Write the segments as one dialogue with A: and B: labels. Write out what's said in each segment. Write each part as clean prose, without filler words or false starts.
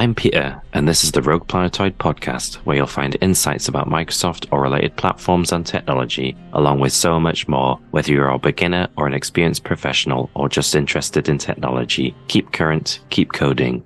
A: I'm Peter, and this is the RoguePlanetoid Podcast, where you'll find insights about Microsoft or related platforms and technology, along with so much more. Whether you're a beginner or an experienced professional or just interested in technology, keep current, keep coding.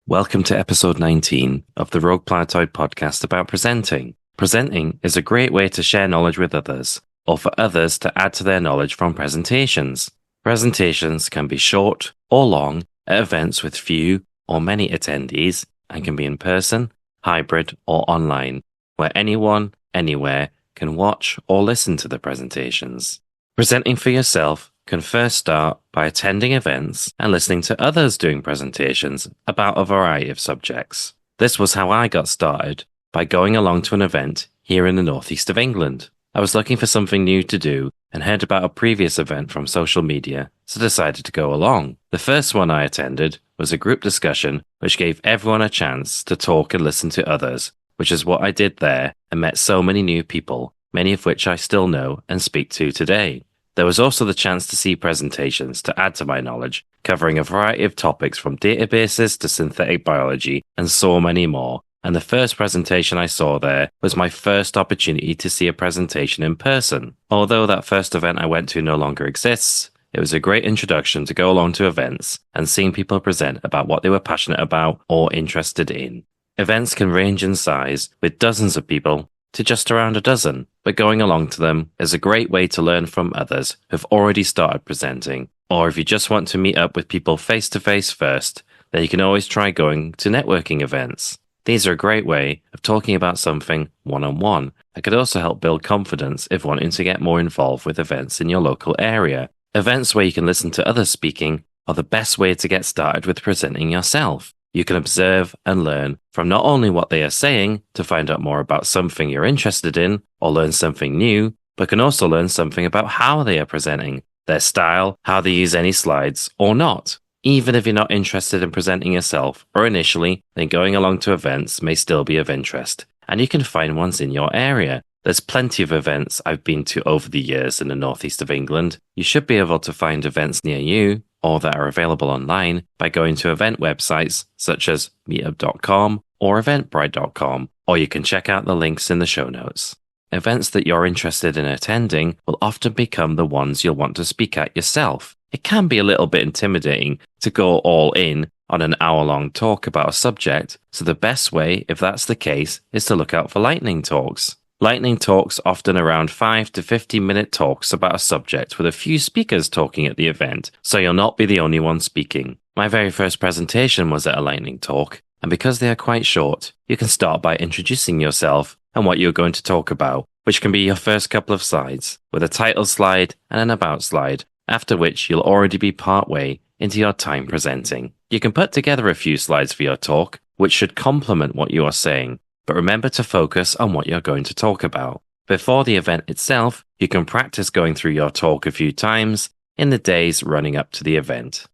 A: Welcome to episode 19 of the RoguePlanetoid Podcast about presenting. Presenting is a great way to share knowledge with others, or for others to add to their knowledge from presentations. Presentations can be short or long at events with few or many attendees and can be in person, hybrid, or online, where anyone, anywhere can watch or listen to the presentations. Presenting for yourself can first start by attending events and listening to others doing presentations about a variety of subjects. This was how I got started, by going along to an event here in the northeast of England. I was looking for something new to do and heard about a previous event from social media, so decided to go along. The first one I attended was a group discussion which gave everyone a chance to talk and listen to others, which is what I did there and met so many new people, many of which I still know and speak to today. There was also the chance to see presentations to add to my knowledge, covering a variety of topics from databases to synthetic biology and so many more. And the first presentation I saw there was my first opportunity to see a presentation in person. Although that first event I went to no longer exists, it was a great introduction to go along to events and seeing people present about what they were passionate about or interested in. Events can range in size, with dozens of people to just around a dozen, but going along to them is a great way to learn from others who've already started presenting. Or if you just want to meet up with people face to face first, then you can always try going to networking events. These are a great way of talking about something one-on-one. It could also help build confidence if wanting to get more involved with events in your local area. Events where you can listen to others speaking are the best way to get started with presenting yourself. You can observe and learn from not only what they are saying to find out more about something you're interested in or learn something new, but can also learn something about how they are presenting, their style, how they use any slides or not. Even if you're not interested in presenting yourself or initially, then going along to events may still be of interest, and you can find ones in your area. There's plenty of events I've been to over the years in the northeast of England. You should be able to find events near you or that are available online by going to event websites such as meetup.com or eventbrite.com, or you can check out the links in the show notes. Events that you're interested in attending will often become the ones you'll want to speak at yourself. It can be a little bit intimidating to go all in on an hour-long talk about a subject, so the best way, if that's the case, is to look out for lightning talks. Lightning talks often around 5 to 15-minute talks about a subject with a few speakers talking at the event, so you'll not be the only one speaking. My very first presentation was at a lightning talk, and because they are quite short, you can start by introducing yourself and what you're going to talk about, which can be your first couple of slides, with a title slide and an about slide, after which you'll already be part way into your time presenting. You can put together a few slides for your talk, which should complement what you are saying, but remember to focus on what you're going to talk about. Before the event itself, you can practice going through your talk a few times in the days running up to the event.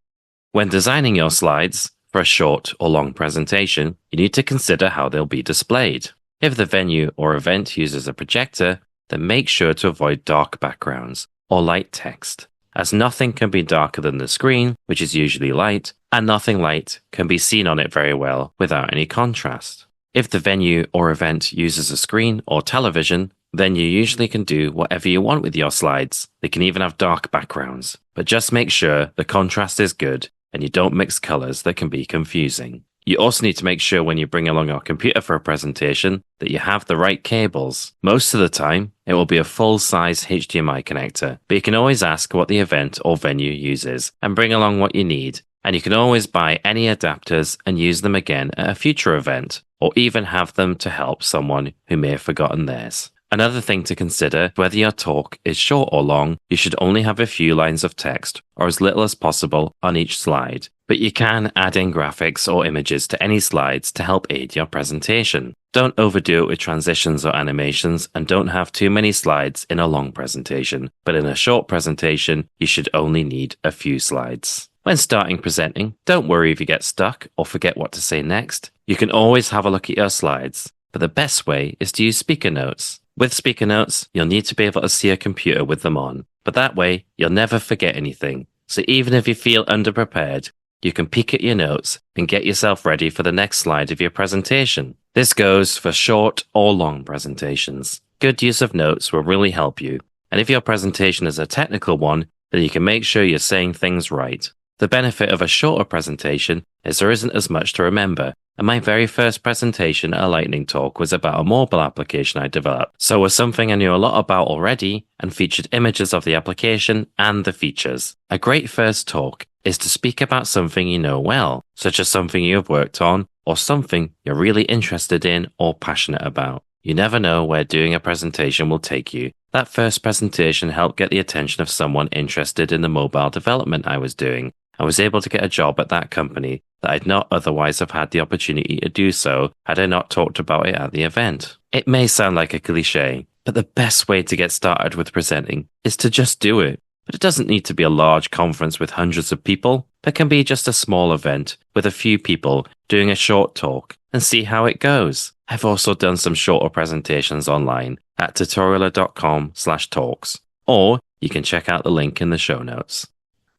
A: When designing your slides for a short or long presentation, you need to consider how they'll be displayed. If the venue or event uses a projector, then make sure to avoid dark backgrounds or light text, as nothing can be darker than the screen, which is usually light, and nothing light can be seen on it very well without any contrast. If the venue or event uses a screen or television, then you usually can do whatever you want with your slides. They can even have dark backgrounds, but just make sure the contrast is good and you don't mix colors that can be confusing. You also need to make sure when you bring along your computer for a presentation that you have the right cables. Most of the time, it will be a full-size HDMI connector, but you can always ask what the event or venue uses and bring along what you need. And you can always buy any adapters and use them again at a future event, or even have them to help someone who may have forgotten theirs. Another thing to consider, whether your talk is short or long, you should only have a few lines of text or as little as possible on each slide. But you can add in graphics or images to any slides to help aid your presentation. Don't overdo it with transitions or animations, and don't have too many slides in a long presentation. But in a short presentation, you should only need a few slides. When starting presenting, don't worry if you get stuck or forget what to say next. You can always have a look at your slides, but the best way is to use speaker notes. With speaker notes, you'll need to be able to see a computer with them on, but that way you'll never forget anything. So even if you feel underprepared, you can peek at your notes and get yourself ready for the next slide of your presentation. This goes for short or long presentations. Good use of notes will really help you. And if your presentation is a technical one, then you can make sure you're saying things right. The benefit of a shorter presentation is there isn't as much to remember, and my very first presentation at a lightning talk was about a mobile application I developed, so it was something I knew a lot about already and featured images of the application and the features. A great first talk is to speak about something you know well, such as something you have worked on or something you're really interested in or passionate about. You never know where doing a presentation will take you. That first presentation helped get the attention of someone interested in the mobile development I was doing. I was able to get a job at that company that I'd not otherwise have had the opportunity to do so had I not talked about it at the event. It may sound like a cliche, but the best way to get started with presenting is to just do it. But it doesn't need to be a large conference with hundreds of people. It can be just a small event with a few people doing a short talk and see how it goes. I've also done some shorter presentations online at tutorialer.com/talks, or you can check out the link in the show notes.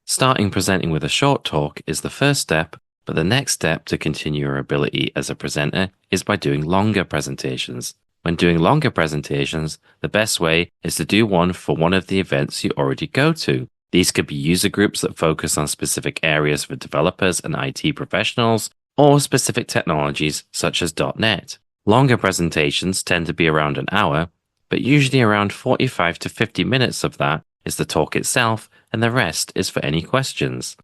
A: Starting presenting with a short talk is the first step, but the next step to continue your ability as a presenter is by doing longer presentations. When doing longer presentations, the best way is to do one for one of the events you already go to. These could be user groups that focus on specific areas for developers and IT professionals, or specific technologies such as .NET. Longer presentations tend to be around an hour, but usually around 45 to 50 minutes of that is the talk itself, and the rest is for any questions.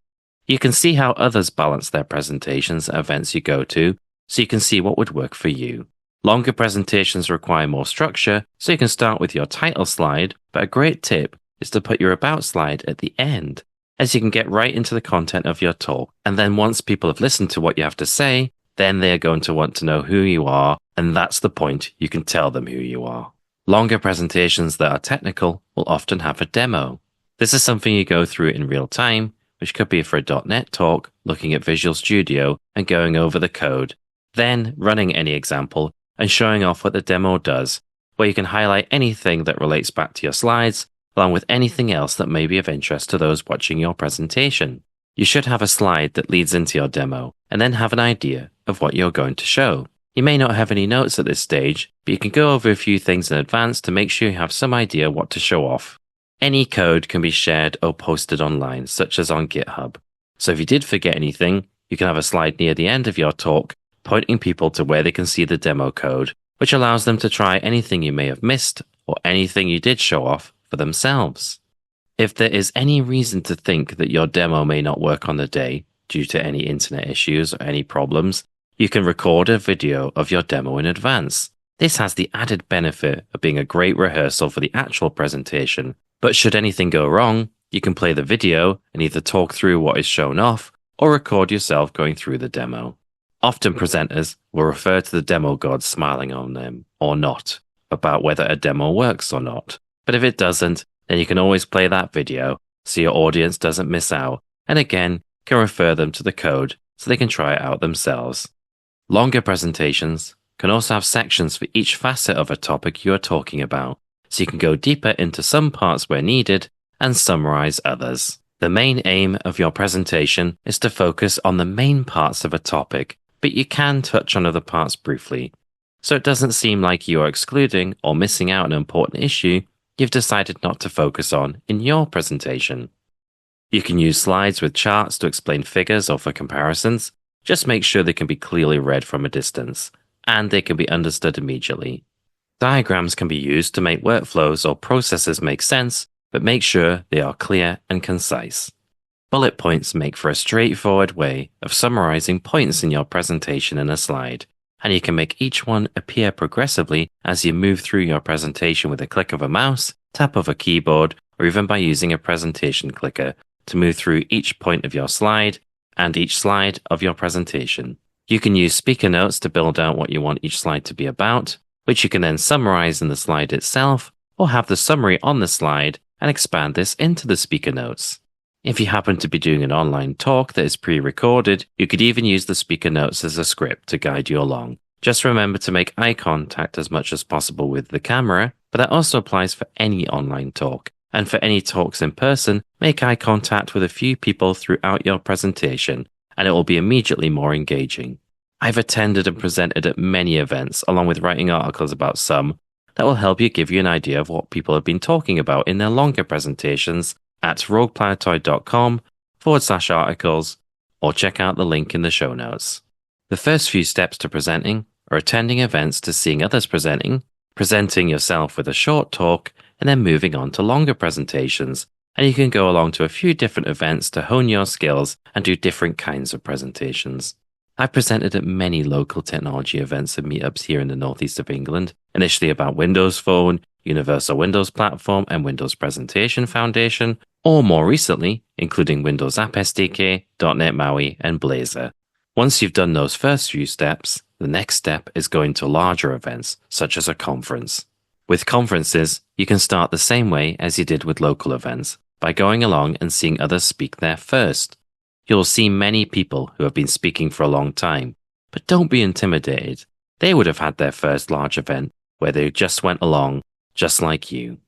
A: You can see how others balance their presentations at events you go to, so you can see what would work for you. Longer presentations require more structure, so you can start with your title slide, but a great tip is to put your about slide at the end, as you can get right into the content of your talk. And then once people have listened to what you have to say, then they are going to want to know who you are, and that's the point you can tell them who you are. Longer presentations that are technical will often have a demo. This is something you go through in real time, which could be for a .NET talk, looking at Visual Studio and going over the code, then running any example and showing off what the demo does, where you can highlight anything that relates back to your slides, along with anything else that may be of interest to those watching your presentation. You should have a slide that leads into your demo, and then have an idea of what you're going to show. You may not have any notes at this stage, but you can go over a few things in advance to make sure you have some idea what to show off. Any code can be shared or posted online, such as on GitHub. So if you did forget anything, you can have a slide near the end of your talk, pointing people to where they can see the demo code, which allows them to try anything you may have missed or anything you did show off for themselves. If there is any reason to think that your demo may not work on the day due to any internet issues or any problems, you can record a video of your demo in advance. This has the added benefit of being a great rehearsal for the actual presentation. But should anything go wrong, you can play the video and either talk through what is shown off or record yourself going through the demo. Often presenters will refer to the demo gods smiling on them, or not, about whether a demo works or not. But if it doesn't, then you can always play that video so your audience doesn't miss out, and again, can refer them to the code so they can try it out themselves. Longer presentations can also have sections for each facet of a topic you are talking about, so you can go deeper into some parts where needed and summarize others. The main aim of your presentation is to focus on the main parts of a topic, but you can touch on other parts briefly. So it doesn't seem like you are excluding or missing out an important issue you've decided not to focus on in your presentation. You can use slides with charts to explain figures or for comparisons. Just make sure they can be clearly read from a distance, and they can be understood immediately. Diagrams can be used to make workflows or processes make sense, but make sure they are clear and concise. Bullet points make for a straightforward way of summarizing points in your presentation in a slide, and you can make each one appear progressively as you move through your presentation with a click of a mouse, tap of a keyboard, or even by using a presentation clicker to move through each point of your slide and each slide of your presentation. You can use speaker notes to build out what you want each slide to be about, which you can then summarize in the slide itself, or have the summary on the slide and expand this into the speaker notes. If you happen to be doing an online talk that is pre-recorded, you could even use the speaker notes as a script to guide you along. Just remember to make eye contact as much as possible with the camera, but that also applies for any online talk. And for any talks in person, make eye contact with a few people throughout your presentation, and it will be immediately more engaging. I've attended and presented at many events, along with writing articles about some, that will help you give you an idea of what people have been talking about in their longer presentations at RoguePlanetoid.com/articles, or check out the link in the show notes. The first few steps to presenting are attending events to seeing others presenting yourself with a short talk, and then moving on to longer presentations. And you can go along to a few different events to hone your skills and do different kinds of presentations. I've presented at many local technology events and meetups here in the northeast of England, initially about Windows Phone, Universal Windows Platform, and Windows Presentation Foundation, or more recently, including Windows App SDK, .NET MAUI, and Blazor. Once you've done those first few steps, the next step is going to larger events, such as a conference. With conferences, you can start the same way as you did with local events, by going along and seeing others speak there first. You'll see many people who have been speaking for a long time, but don't be intimidated. They would have had their first large event where they just went along, just like you.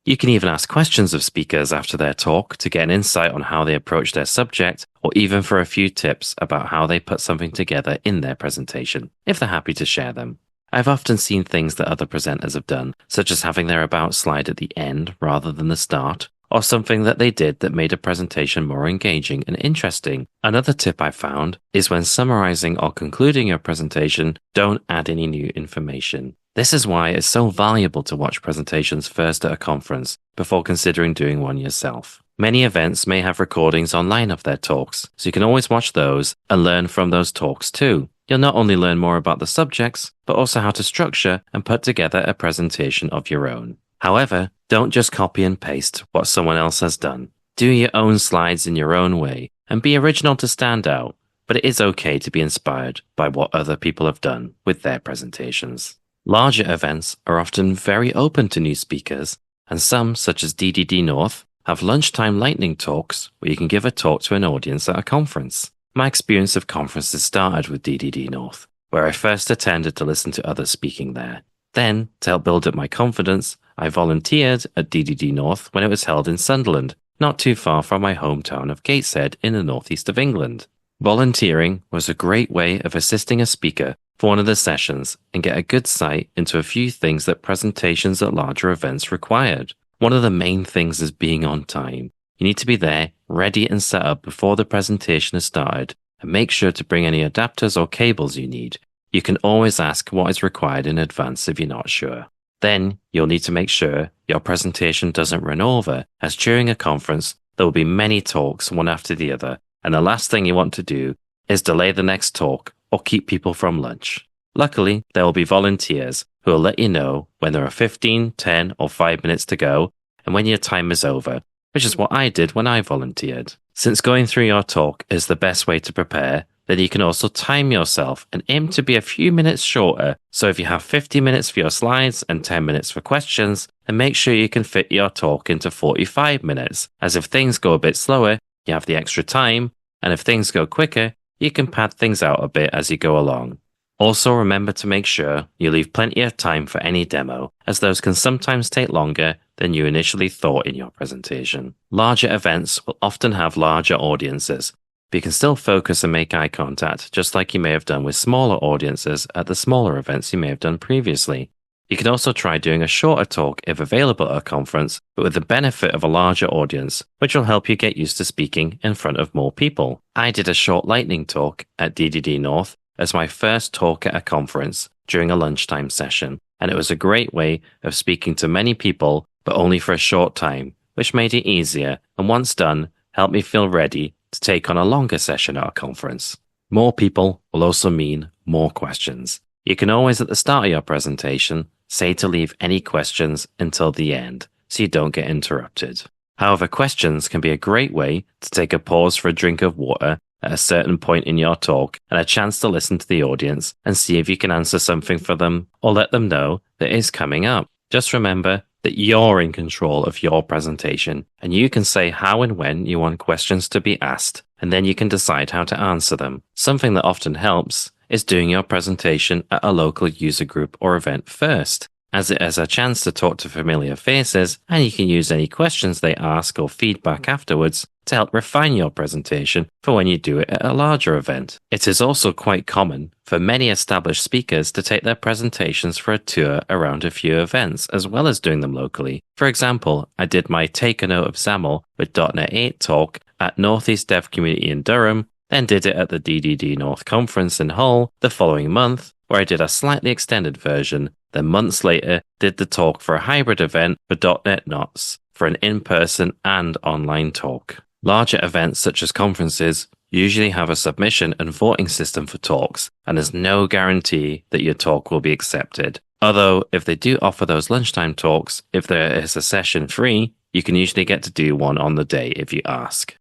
A: You can even ask questions of speakers after their talk to get an insight on how they approach their subject, or even for a few tips about how they put something together in their presentation, if they're happy to share them. I've often seen things that other presenters have done, such as having their about slide at the end rather than the start, or something that they did that made a presentation more engaging and interesting. Another tip I found is when summarizing or concluding your presentation, don't add any new information. This is why it's so valuable to watch presentations first at a conference before considering doing one yourself. Many events may have recordings online of their talks, so you can always watch those and learn from those talks too. You'll not only learn more about the subjects, but also how to structure and put together a presentation of your own. However, don't just copy and paste what someone else has done. Do your own slides in your own way and be original to stand out, but it is okay to be inspired by what other people have done with their presentations. Larger events are often very open to new speakers, and some, such as DDD North, have lunchtime lightning talks where you can give a talk to an audience at a conference. My experience of conferences started with DDD North, where I first attended to listen to others speaking there. Then, to help build up my confidence, I volunteered at DDD North when it was held in Sunderland, not too far from my hometown of Gateshead in the northeast of England. Volunteering was a great way of assisting a speaker for one of the sessions and get a good sight into a few things that presentations at larger events required. One of the main things is being on time. You need to be there, ready and set up before the presentation has started, and make sure to bring any adapters or cables you need. You can always ask what is required in advance if you're not sure. Then, you'll need to make sure your presentation doesn't run over, as during a conference, there will be many talks one after the other, and the last thing you want to do is delay the next talk or keep people from lunch. Luckily, there will be volunteers who will let you know when there are 15, 10, or 5 minutes to go, and when your time is over, which is what I did when I volunteered. Since going through your talk is the best way to prepare, then you can also time yourself and aim to be a few minutes shorter. So if you have 50 minutes for your slides and 10 minutes for questions, then make sure you can fit your talk into 45 minutes, as if things go a bit slower, you have the extra time, and if things go quicker, you can pad things out a bit as you go along. Also remember to make sure you leave plenty of time for any demo, as those can sometimes take longer than you initially thought in your presentation. Larger events will often have larger audiences, but you can still focus and make eye contact just like you may have done with smaller audiences at the smaller events you may have done previously. You can also try doing a shorter talk if available at a conference, but with the benefit of a larger audience, which will help you get used to speaking in front of more people. I did a short lightning talk at DDD North as my first talk at a conference during a lunchtime session, and it was a great way of speaking to many people, but only for a short time, which made it easier, and once done, helped me feel ready to take on a longer session at a conference. More people will also mean more questions. You can always at the start of your presentation say to leave any questions until the end, so you don't get interrupted. However, questions can be a great way to take a pause for a drink of water at a certain point in your talk and a chance to listen to the audience and see if you can answer something for them or let them know that it is coming up. Just remember that you're in control of your presentation and you can say how and when you want questions to be asked, and then you can decide how to answer them. Something that often helps is doing your presentation at a local user group or event first. as it is a chance to talk to familiar faces, and you can use any questions they ask or feedback afterwards to help refine your presentation for when you do it at a larger event. It is also quite common for many established speakers to take their presentations for a tour around a few events as well as doing them locally. For example, I did my Take a Note of XAML with .NET 8 talk at Northeast Dev Community in Durham, then did it at the DDD North Conference in Hull the following month, where I did a slightly extended version, then months later did the talk for a hybrid event for .NET Knots for an in-person and online talk. Larger events such as conferences usually have a submission and voting system for talks, and there's no guarantee that your talk will be accepted. Although, if they do offer those lunchtime talks, if there is a session free, you can usually get to do one on the day if you ask.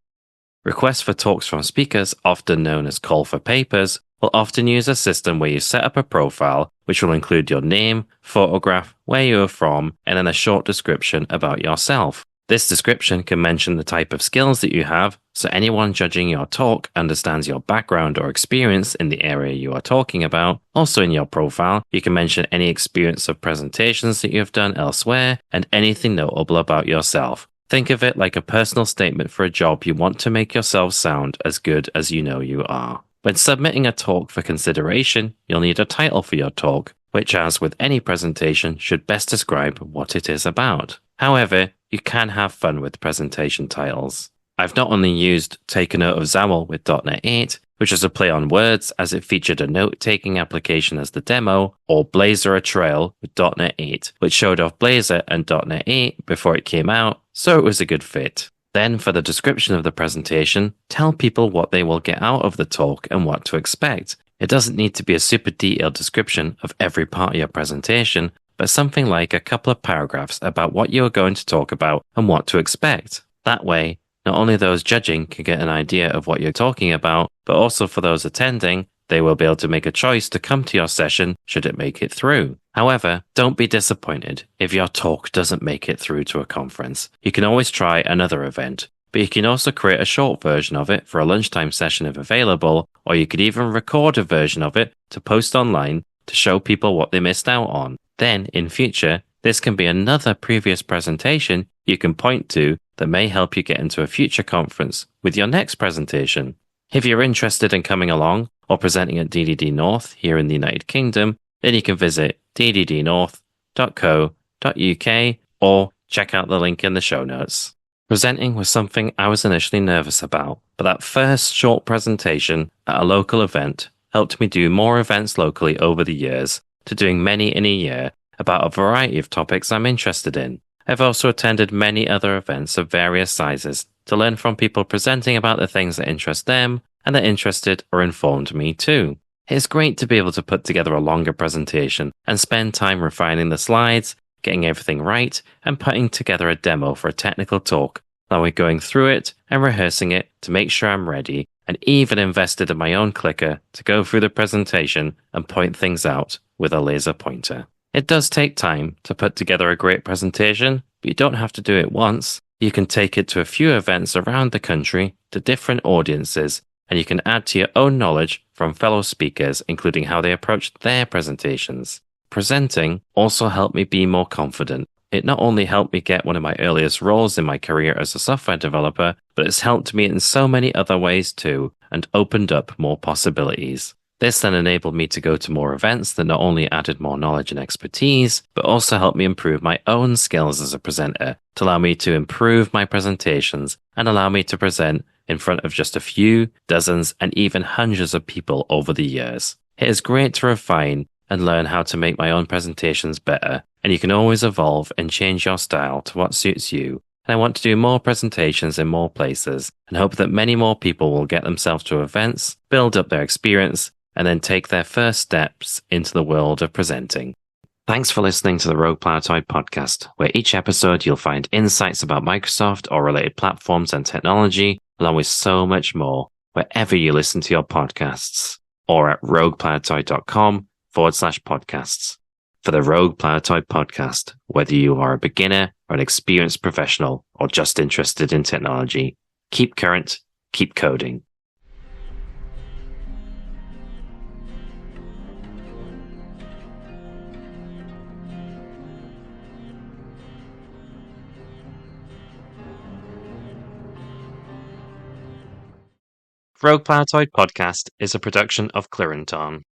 A: Requests for talks from speakers, often known as call for papers, will often use a system where you set up a profile which will include your name, photograph, where you are from, and then a short description about yourself. This description can mention the type of skills that you have, so anyone judging your talk understands your background or experience in the area you are talking about. Also in your profile, you can mention any experience of presentations that you have done elsewhere and anything notable about yourself. Think of it like a personal statement for a job you want to make yourself sound as good as you know you are. When submitting a talk for consideration, you'll need a title for your talk, which, as with any presentation, should best describe what it is about. However, you can have fun with presentation titles. I've not only used Take a Note of XAML with .NET 8, which is a play on words as it featured a note-taking application as the demo, or Blazor a Trail with .NET 8, which showed off Blazor and .NET 8 before it came out, so it was a good fit. Then, for the description of the presentation, tell people what they will get out of the talk and what to expect. It doesn't need to be a super detailed description of every part of your presentation, but something like a couple of paragraphs about what you are going to talk about and what to expect. That way, not only those judging can get an idea of what you're talking about, but also for those attending, they will be able to make a choice to come to your session should it make it through. However, don't be disappointed if your talk doesn't make it through to a conference. You can always try another event, but you can also create a short version of it for a lunchtime session if available, or you could even record a version of it to post online to show people what they missed out on. Then, in future, this can be another previous presentation you can point to that may help you get into a future conference with your next presentation. If you're interested in coming along or presenting at DDD North here in the United Kingdom, then you can visit dddnorth.co.uk or check out the link in the show notes. Presenting was something I was initially nervous about, but that first short presentation at a local event helped me do more events locally over the years, to doing many in a year about a variety of topics I'm interested in. I've also attended many other events of various sizes to learn from people presenting about the things that interest them and that interested or informed me too. It's great to be able to put together a longer presentation and spend time refining the slides, getting everything right, and putting together a demo for a technical talk, along with going through it and rehearsing it to make sure I'm ready, and even invested in my own clicker to go through the presentation and point things out with a laser pointer. It does take time to put together a great presentation, but you don't have to do it once. You can take it to a few events around the country to different audiences, and you can add to your own knowledge from fellow speakers, including how they approached their presentations. Presenting also helped me be more confident. It not only helped me get one of my earliest roles in my career as a software developer, but it's helped me in so many other ways too, and opened up more possibilities. This then enabled me to go to more events that not only added more knowledge and expertise, but also helped me improve my own skills as a presenter, to allow me to improve my presentations and allow me to present in front of just a few, dozens, and even hundreds of people over the years. It is great to refine and learn how to make my own presentations better, and you can always evolve and change your style to what suits you. And I want to do more presentations in more places and hope that many more people will get themselves to events, build up their experience, and then take their first steps into the world of presenting. Thanks for listening to the RoguePlanetoid Podcast, where each episode you'll find insights about Microsoft or related platforms and technology, along with so much more, wherever you listen to your podcasts, or at RoguePlanetoid.com/podcasts. For the RoguePlanetoid Podcast, whether you are a beginner or an experienced professional or just interested in technology, keep current, keep coding. Rogue Planetoid Podcast is a production of Clarinton.